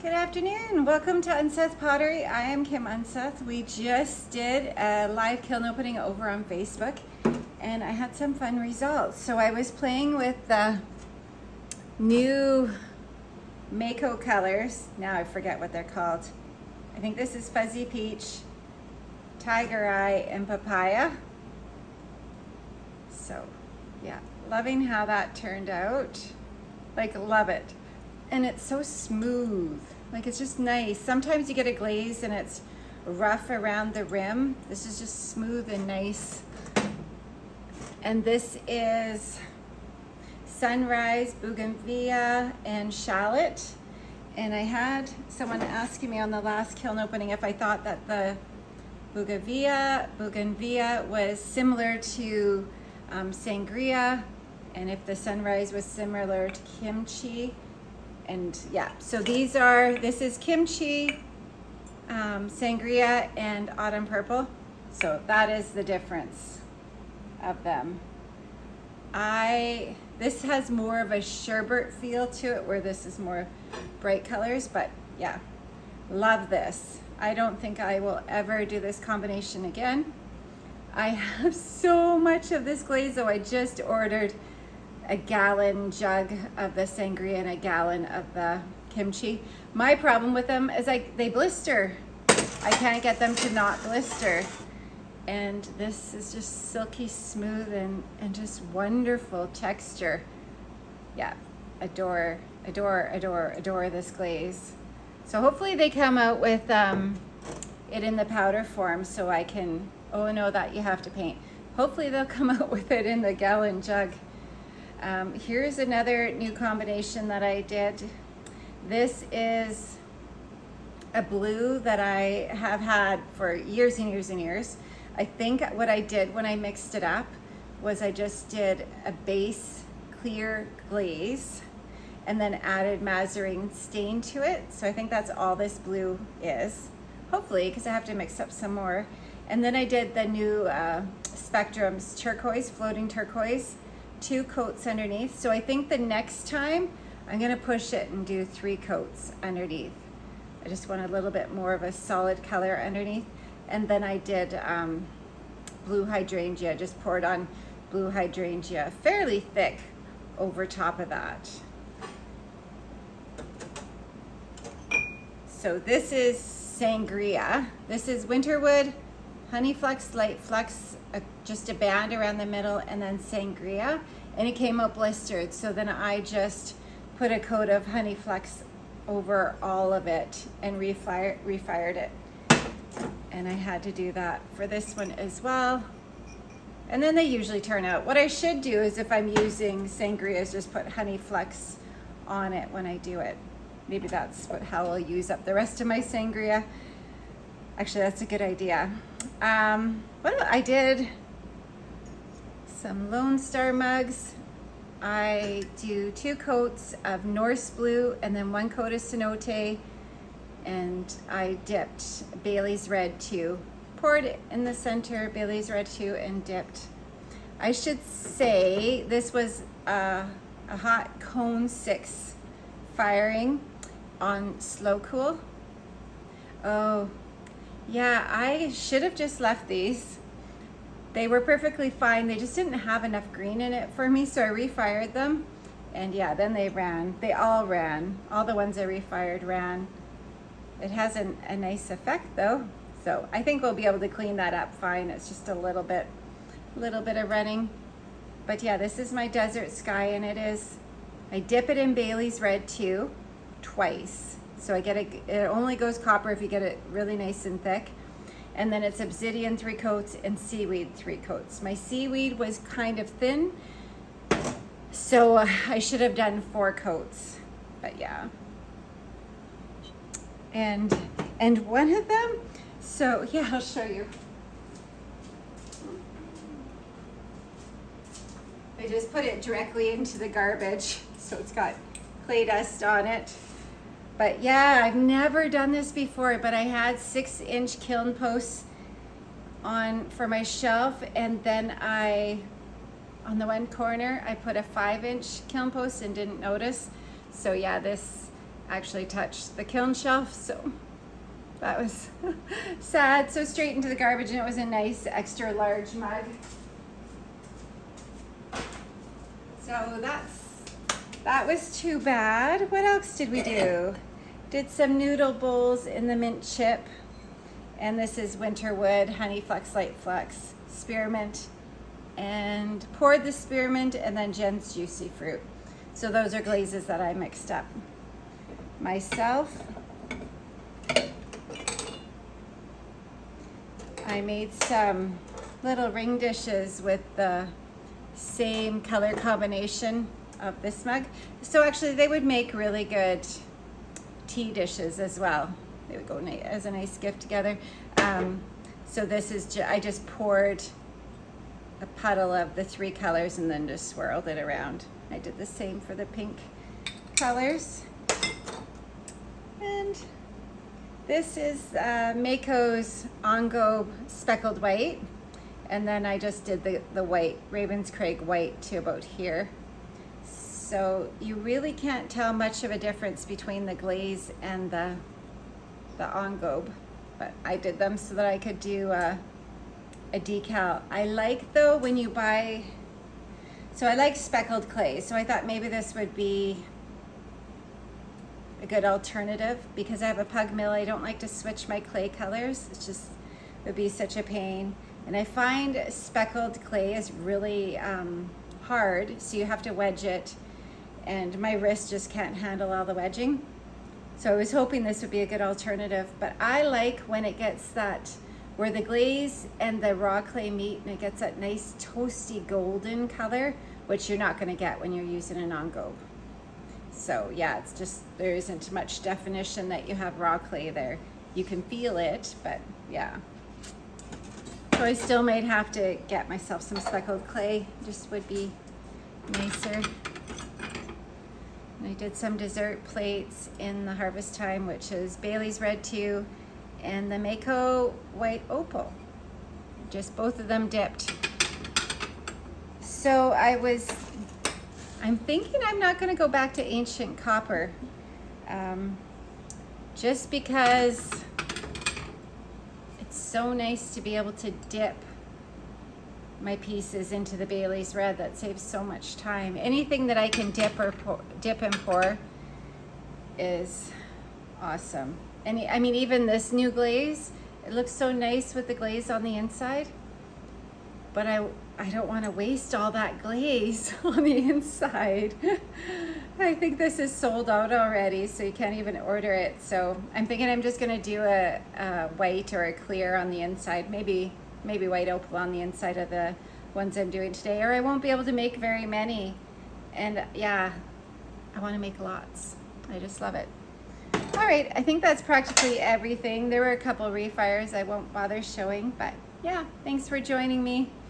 Good afternoon. Welcome to Unseth Pottery. I am Kim Unseth. We just did a live kiln opening over on Facebook and I had some fun results. So I was playing with the new mayco colors. Now I forget what they're called. I think this is Fuzzy Peach, Tiger Eye, and Papaya. So yeah, loving how that turned out. Like, love it. And it's so smooth, like it's just nice. Sometimes you get a glaze and it's rough around the rim. This is just smooth and nice. And this is Sunrise, Bougainvillea, and Shallot. And I had someone asking me on the last kiln opening if I thought that the Bougainvillea was similar to sangria, and if the Sunrise was similar to kimchi. And yeah, so this is kimchi, sangria, and autumn purple. So that is the difference of them. This has more of a sherbet feel to it, where this is more bright colors, but yeah, love this. I don't think I will ever do this combination again. I have so much of this glaze, though. I just ordered a gallon jug of the sangria and a gallon of the kimchi. My problem with them is they blister. I can't get them to not blister. And this is just silky smooth and just wonderful texture. Yeah, adore this glaze. So hopefully they come out with it in the powder form so I can, oh no, that you have to paint. Hopefully they'll come out with it in the gallon jug. Here's another new combination that I did. This is a blue that I have had for years and years and years. I think what I did when I mixed it up was I just did a base clear glaze and then added Mazarine stain to it. So I think that's all this blue is, hopefully, because I have to mix up some more. And then I did the new Spectrum's turquoise, floating turquoise, 2 coats underneath. So I think the next time I'm gonna push it and do 3 coats underneath. I just want a little bit more of a solid color underneath. And then I did blue hydrangea, just poured on blue hydrangea, fairly thick over top of that. So this is sangria. This is winterwood, honey flux, light flux, just a band around the middle, and then sangria, and it came out blistered. So then I just put a coat of honey flux over all of it and refired it. And I had to do that for this one as well. And then they usually turn out. What I should do is, if I'm using sangria, is just put honey flux on it when I do it. Maybe that's how I'll use up the rest of my sangria. Actually, that's a good idea. I did some Lone Star mugs. I do 2 coats of Norse blue and then 1 coat of cenote, and I dipped Bailey's Red 2. Poured it in the center, Bailey's Red 2, and dipped. I should say this was a hot cone 6 firing on slow cool. Oh, yeah, I should have just left these. They were perfectly fine. They just didn't have enough green in it for me, so I refired them. And yeah, then they ran. They all ran. All the ones I refired ran. It has a nice effect though. So I think we'll be able to clean that up fine. It's just a little bit of running. But yeah, this is my Desert Sky, and I dip it in Bailey's Red 2 twice. So it only goes copper if you get it really nice and thick. And then it's obsidian 3 coats and seaweed 3 coats. My seaweed was kind of thin, so I should have done 4 coats, but yeah. And one of them, so yeah, I'll show you. I just put it directly into the garbage, so it's got clay dust on it. But yeah, I've never done this before, but I had 6-inch kiln posts for my shelf, and then on the one corner, I put a 5-inch kiln post and didn't notice. So yeah, this actually touch the kiln shelf, so that was sad. So straight into the garbage, and it was a nice extra large mug. So that was too bad. What else did we do? Did some noodle bowls in the mint chip. And this is Winterwood, Honey Flux, Light Flux, Spearmint, and poured the spearmint and then Jen's Juicy Fruit. So those are glazes that I mixed up myself. I made some little ring dishes with the same color combination of this mug. So actually they would make really good tea dishes as well. They would go as a nice gift together. So this is, I just poured a puddle of the 3 colors and then just swirled it around. I did the same for the pink colors. And this is Mayco's On-Go Speckled White. And then I just did the white, Ravenscraig white to about here. So you really can't tell much of a difference between the glaze and the On-Go, but I did them so that I could do a decal. I like though when you buy, so I like speckled clay, so I thought maybe this would be a good alternative because I have a pug mill. I don't like to switch my clay colors. It's just, it would be such a pain. And I find speckled clay is really hard, so you have to wedge it, and my wrist just can't handle all the wedging. So I was hoping this would be a good alternative, but I like when it gets that, where the glaze and the raw clay meet and it gets that nice toasty golden color, which you're not gonna get when you're using an On-Go. So yeah, it's just, there isn't much definition that you have raw clay there. You can feel it, but yeah. So I still might have to get myself some speckled clay, just would be nicer. And I did some dessert plates in the harvest time, which is Bailey's Red 2 and the Mayco White Opal. Just both of them dipped. So I'm thinking I'm not gonna go back to ancient copper, just because it's so nice to be able to dip my pieces into the Bailey's Red. That saves so much time. Anything that I can dip and pour is awesome. And I mean, even this new glaze, it looks so nice with the glaze on the inside, but I don't want to waste all that glaze on the inside. I think this is sold out already, so you can't even order it. So I'm thinking I'm just gonna do a white or a clear on the inside, maybe white opal on the inside of the ones I'm doing today, or I won't be able to make very many. And yeah, I want to make lots. I just love it. All right, I think that's practically everything. There were a couple refires I won't bother showing, but yeah, thanks for joining me.